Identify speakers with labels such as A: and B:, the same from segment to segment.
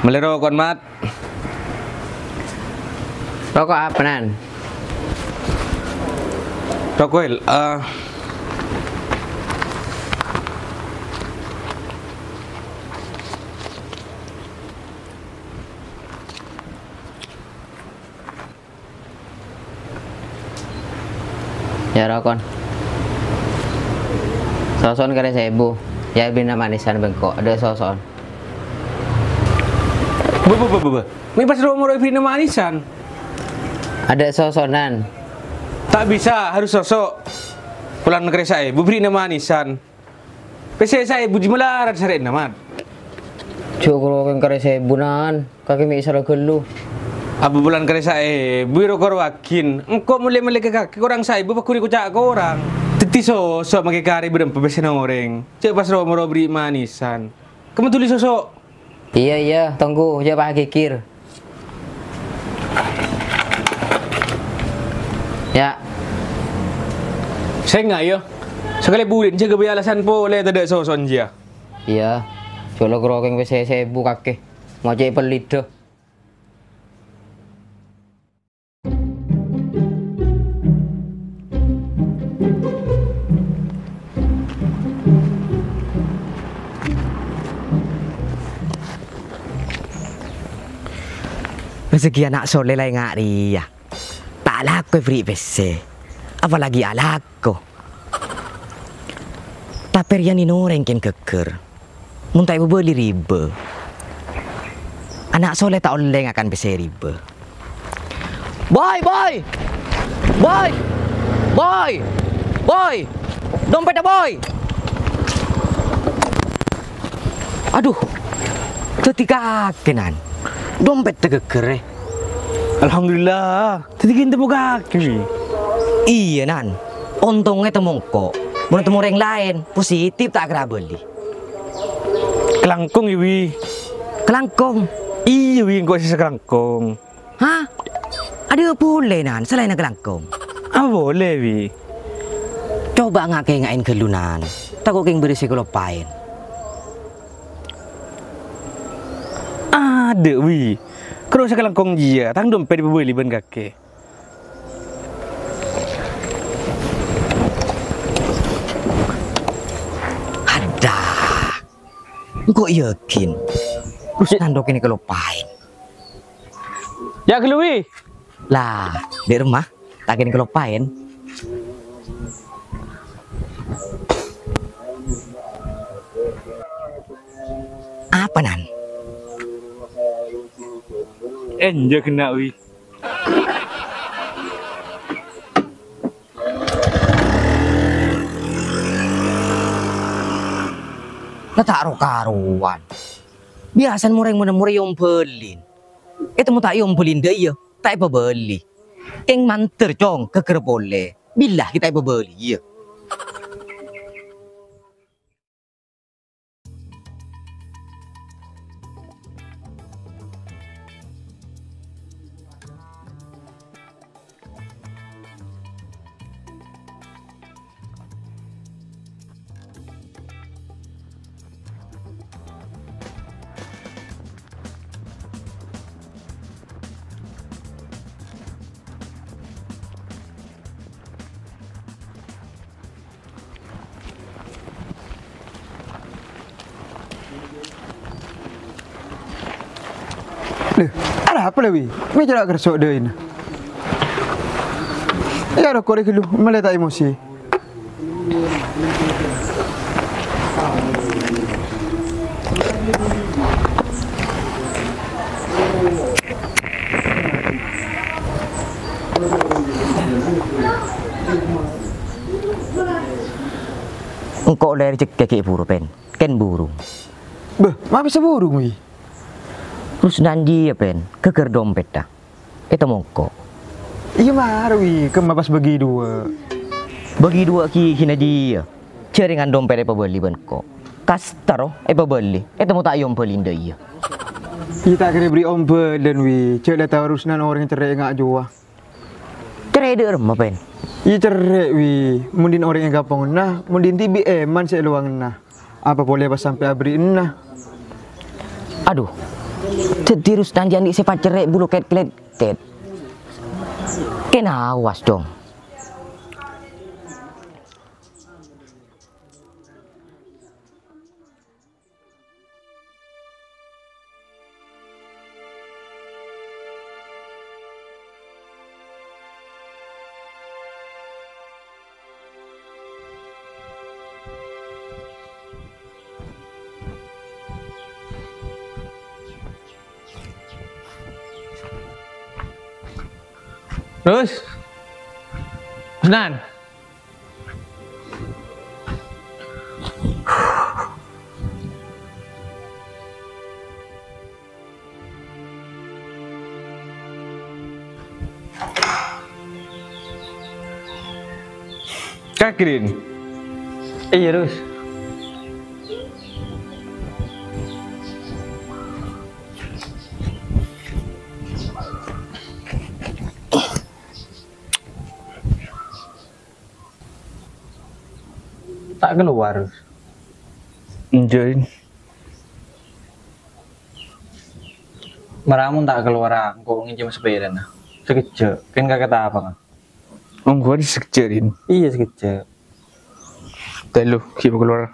A: Beli rokok, Mat.
B: Rokok apa, Nan?
A: Rokok,
B: Ya rokok. Soson kare 1000. Ya bina manisan bengkok. Ada soson.
A: Ini pas mau beli manisan.
B: Ada sosonan.
A: Tak bisa, harus sosok. Pulang negeri saya, beri manisan. PC saya buji melarat sare Mat.
B: Cukup rokok kare 1000 nan. Kaki mi isara gelu.
A: Abu bulan kare saya, biro korwakin. Engkau mulai ke kaki orang saya, bakuri kucak ke orang. Teti sosok makai kari berempat besen orang. Cek pas mau beri manisan. Kamu tulis sosok.
B: Iya, tunggu, ya Pak Kikir. Ya.
A: Saya enggak ya. Sekali bulan jaga bayar alasan boleh tidak sosok dia.
B: Iya. Jolo grokeng wis 1000 kakek. Mau cek pelit dah.
C: Rezeki anak soleh lah ngak dia. Tak laku beri bese. Apalagi alako. Tapi yang ini orang yang keker. Muntah ibu beli riba. Anak soleh tak oleh akan bese riba. Boy! Dompetnya boy! Aduh. Ketika kenan. Dompet tegeker.
A: Alhamdulillah. Tadi kita buka kaki.
C: Iya nan. Untungnya temongko. Mau temu orang lain. Positif tak kena beli.
A: Kelangkung iwi.
C: Kelangkung.
A: Iya wi, kok sisa kelangkung.
C: Hah? Ada boleh nan selain kelangkung.
A: Apa boleh wi?
C: Coba ngain kelunan. Takut keng berisi kelopain.
A: Ada wi. Kalau saya kelangkung dia, tang dompet dibeli ban kakek.
C: Ada. Kok yakin? Terus nandok ini kelopain.
A: Ya keluwi.
C: Lah, di rumah tak kini kelopain. Apa nan?
A: Enja kena wi.
C: Lah tak karuan. Biasa mureng mureng yang belin. Itu mau tak yang belin dia, tak apa beli. Keng manter cong keker boleh. Bilah kita apa beli ya.
D: Leh, ada apa lebih? Meja nak kersok deh ini. Ya ada korek dulu, melihat emosi.
C: Engkau dari cek kaki buru pen, ken burung.
D: Beh, ma bisa burung wi.
C: Terus nanti ya pen, keker dompet dah. Itu mongko.
D: Iya marwi, kemapas bagi dua.
C: Bagi dua ki hina dia. Jaringan dompet apa beli benko. Kastaro apa beli. Itu mau tak yom beli dia.
D: Kita kena beri ombel dan wi. Cek dah tahu urusan orang yang cerai ngak jua.
C: Trader mah pen.
D: Iya cerai wi. Mundin orang yang gampang nah, mundin tibi eman saya luang nah. Apa boleh pas sampai abri nah.
C: Aduh, Terus dan jangan sifat cerai bulu ket. Kena awas dong.
A: Terus? Usnan. Kakirin. Iya, Rus. Tak keluar. Enjoy. Maramun tak keluar aku nginjem sepeda nah. Sekejap, kan gak kata apa kan? Om gua disekejarin. Iya sekejap. Tak lu, kita keluar.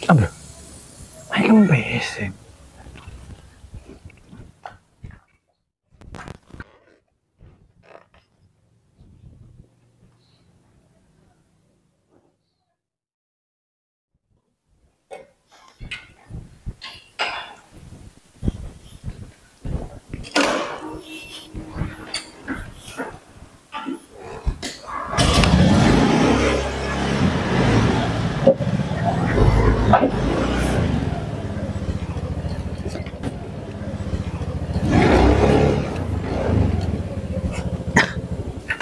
A: Aduh, ayo kempesin.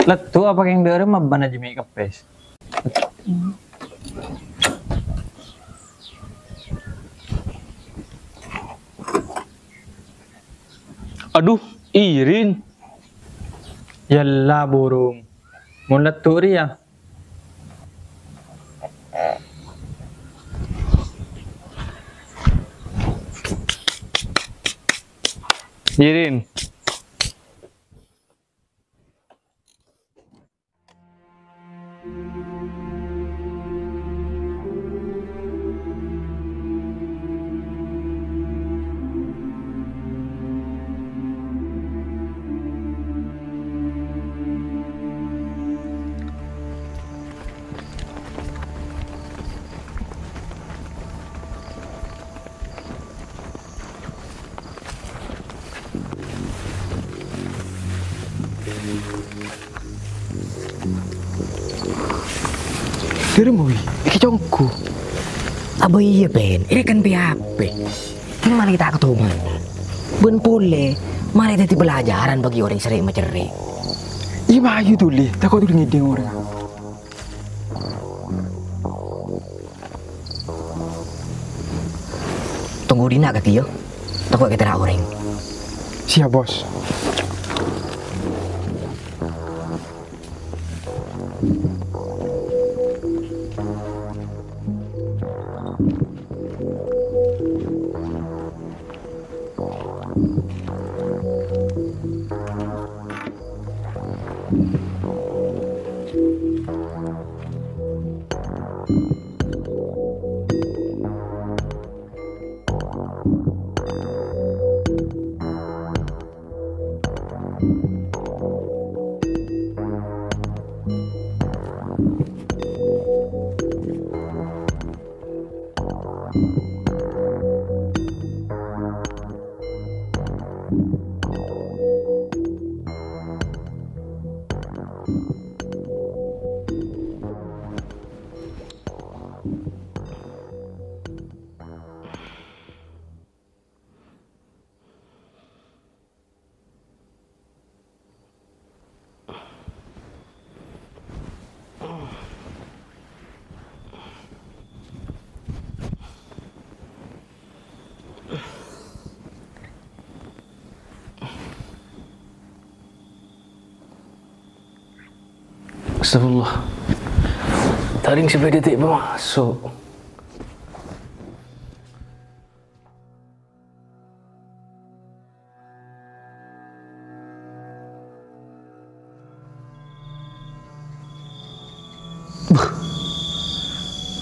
A: Letu apa yang dari mah bana jemi kepes. Aduh, Irin. Yalla burung. Mun letu ya. Irin. Dari mau iki congku.
C: Apa iya Ben? Ini kan PHP. Ini malah kita ketemu. Ben pole, malah itu pelajaran bagi orang sering mencerai.
D: Iya ayo tuh li, takut udah ngideng orang.
C: Tunggu dina kati yo. Takut kita nak orang.
D: Siap bos.
A: Astagfirullah. Taring sepeda tak masuk.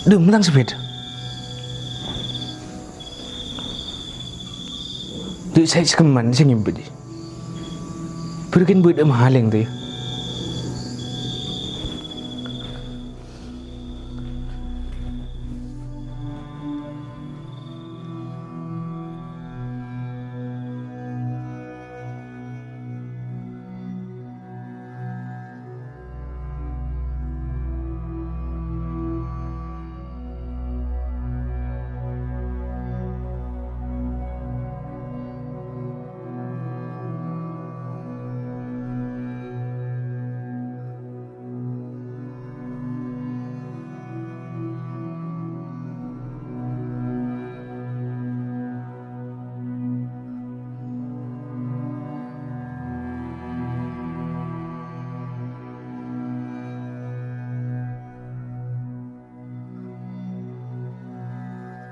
A: Duh, mentang sepeda. Duit saya sekeman, saya ngimpet dia. Berikan buat mahal yang tu ya.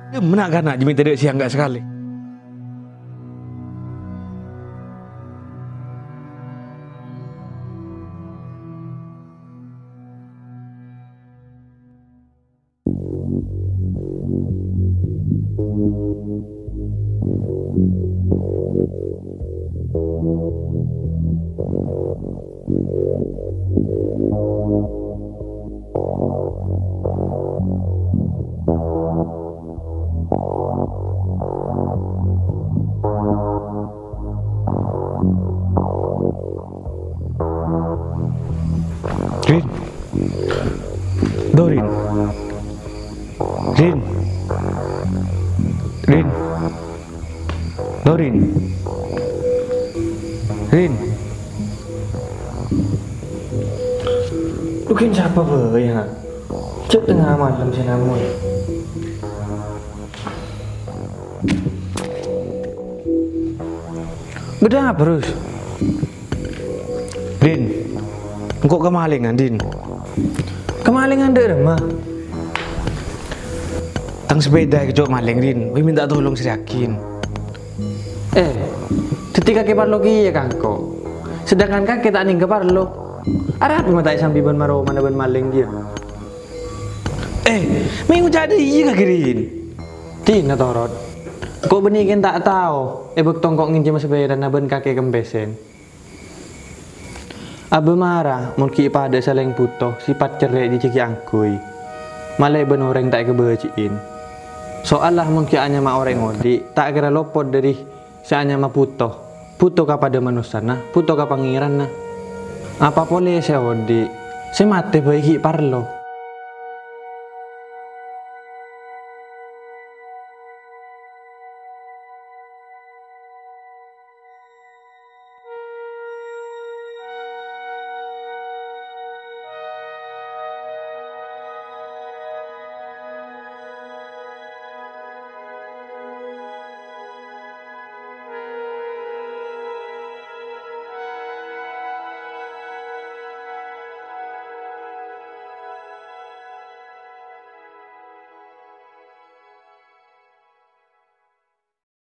A: Dia menak nak minta duit siang enggak sekali. Rin, Dorin, Rin, Rin, Dorin, Rin. Lu kan siapa boy ya? Cek tengah malam si namun. Beda apa terus? Rin, engkau kemalingan Din. Kemalingan deh mah. Tang sepeda ke cok maling Din. Wih minta tolong si Yakin.
E: Ketika ke parlo ki ya kangko. Sedangkan kakek tak ning ke parlo. Arah apa mata sambil ban maro mana ban maling dia.
A: Minggu jadi iya kak Rin.
E: Tina torot. Kok benikin tak tahu. Bek tongkok nginjem sepeda na ban kakek kembesen. Abe marah, mungkin pada saling butuh sifat cerai di ceki angkui. Malah ben orang tak kebeciin. Soalah mungkin hanya ma orang ngodi, tak kira lopot dari si hanya ma putoh. Putoh kepada manusia nah, putoh ke pangeran nah. Apa boleh saya ngodi? Saya mati baiki parlo.